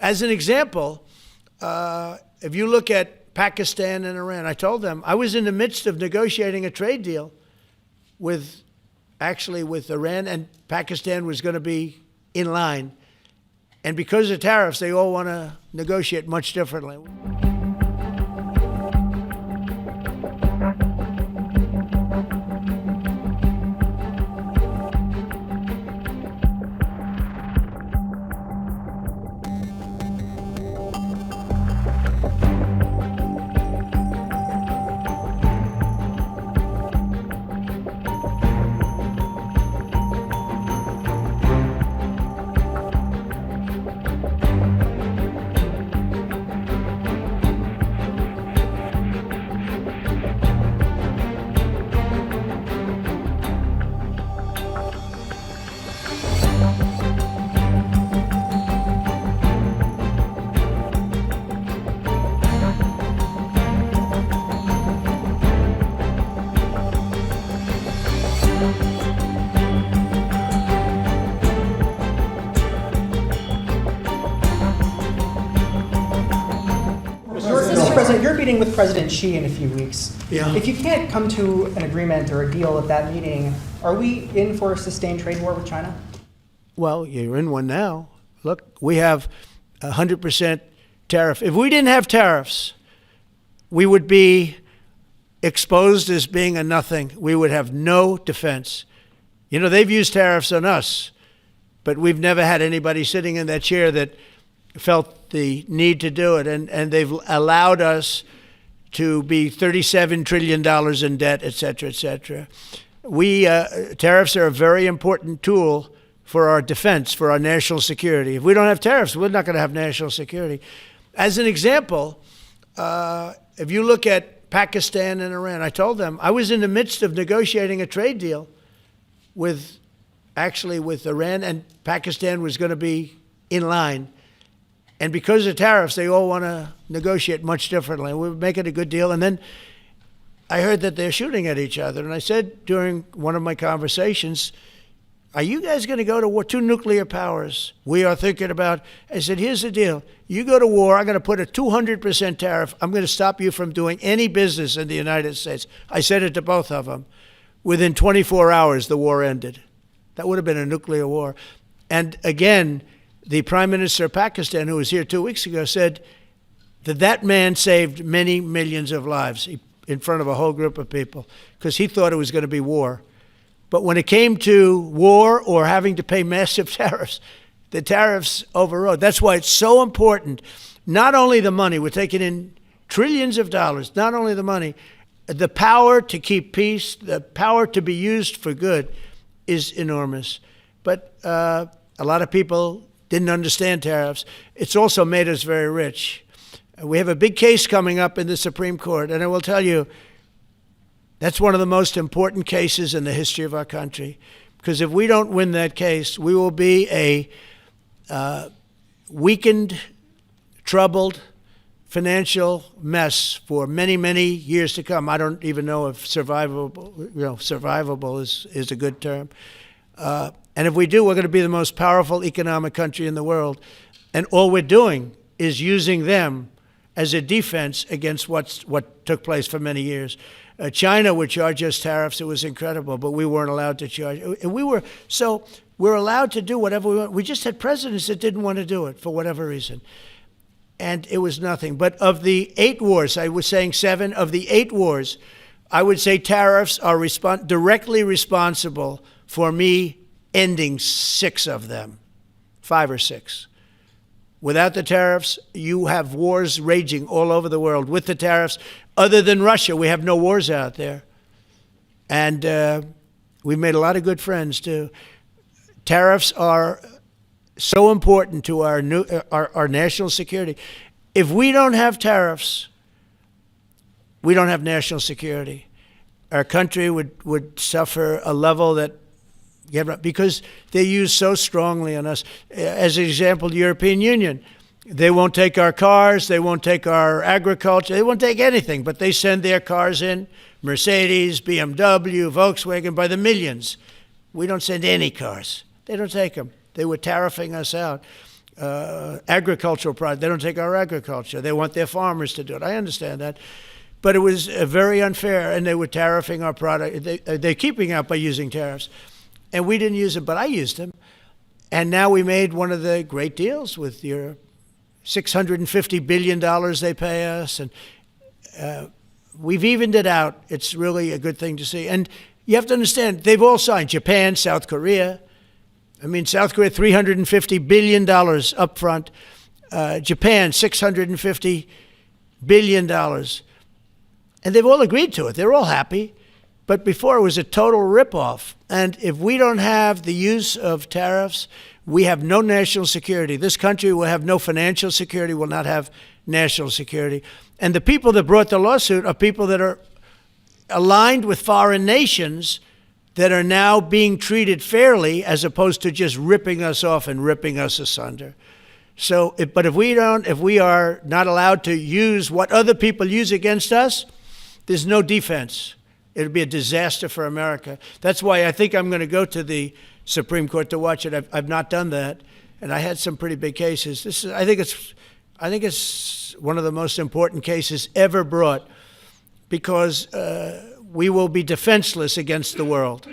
As an example, if you look at Pakistan and Iran, I told them I was in the midst of negotiating a trade deal with Iran, and Pakistan was going to be in line. And because of tariffs, they all want to negotiate much differently. Mr. President, you're meeting with President Xi in a few weeks. Yeah. If you can't come to an agreement or a deal at that meeting, are we in for a sustained trade war with China? Well, you're in one now. Look, we have 100% tariff. If we didn't have tariffs, we would be exposed as being a nothing. We would have no defense. You know, they've used tariffs on us, but we've never had anybody sitting in that chair that felt the need to do it. And they've allowed us to be $37 trillion in debt, et cetera, et cetera. Tariffs are a very important tool for our defense, for our national security. If we don't have tariffs, we're not going to have national security. As an example, if you look at Pakistan and Iran, I told them I was in the midst of negotiating a trade deal with Iran, and Pakistan was going to be in line. And because of tariffs, they all want to negotiate much differently. We're making a good deal. And then I heard that they're shooting at each other. And I said during one of my conversations, are you guys going to go to war? Two nuclear powers. We are thinking about, I said, here's the deal. You go to war, I'm going to put a 200% tariff. I'm going to stop you from doing any business in the United States. I said it to both of them. Within 24 hours, the war ended. That would have been a nuclear war. And again, the Prime Minister of Pakistan, who was here 2 weeks ago, said that that man saved many millions of lives in front of a whole group of people because he thought it was going to be war. But when it came to war or having to pay massive tariffs, the tariffs overrode. That's why it's so important. Not only the money, we're taking in trillions of dollars, not only the money, the power to keep peace, the power to be used for good is enormous. But a lot of people didn't understand tariffs. It's also made us very rich. We have a big case coming up in the Supreme Court, and I will tell you, that's one of the most important cases in the history of our country. Because if we don't win that case, we will be a weakened, troubled, financial mess for many, many years to come. I don't even know if survivable is a good term. And if we do, we're going to be the most powerful economic country in the world. And all we're doing is using them as a defense against what took place for many years. China would charge us tariffs. It was incredible, but we weren't allowed to charge. And we're allowed to do whatever we want. We just had presidents that didn't want to do it for whatever reason. And it was nothing. But of the 8 wars, I was saying 7, of the 8 wars, I would say tariffs are directly responsible for me ending 6 of them, 5 or 6. Without the tariffs, you have wars raging all over the world. With the tariffs, other than Russia, we have no wars out there. And we've made a lot of good friends, too. Tariffs are so important to our national security. If we don't have tariffs, we don't have national security. Our country would suffer a level that, because they use so strongly on us. As an example, the European Union, they won't take our cars, they won't take our agriculture, they won't take anything, but they send their cars in, Mercedes, BMW, Volkswagen, by the millions. We don't send any cars. They don't take them. They were tariffing us out. agricultural product. They don't take our agriculture. They want their farmers to do it. I understand that. But it was very unfair, and they were tariffing our product. They're keeping out by using tariffs. And we didn't use them, but I used them. And now we made one of the great deals with Europe. $650 billion they pay us, and we've evened it out. It's really a good thing to see. And you have to understand, they've all signed. Japan, South Korea. I mean, South Korea, $350 billion up front. Japan, $650 billion. And they've all agreed to it. They're all happy. But before, it was a total ripoff. And if we don't have the use of tariffs, we have no national security. This country will have no financial security, will not have national security. And the people that brought the lawsuit are people that are aligned with foreign nations that are now being treated fairly as opposed to just ripping us off and ripping us asunder. So, but if we are not allowed to use what other people use against us, there's no defense. It would be a disaster for America. That's why I think I'm going to go to the Supreme Court to watch it. I've not done that, and I had some pretty big cases. I think it's one of the most important cases ever brought, because we will be defenseless against the world.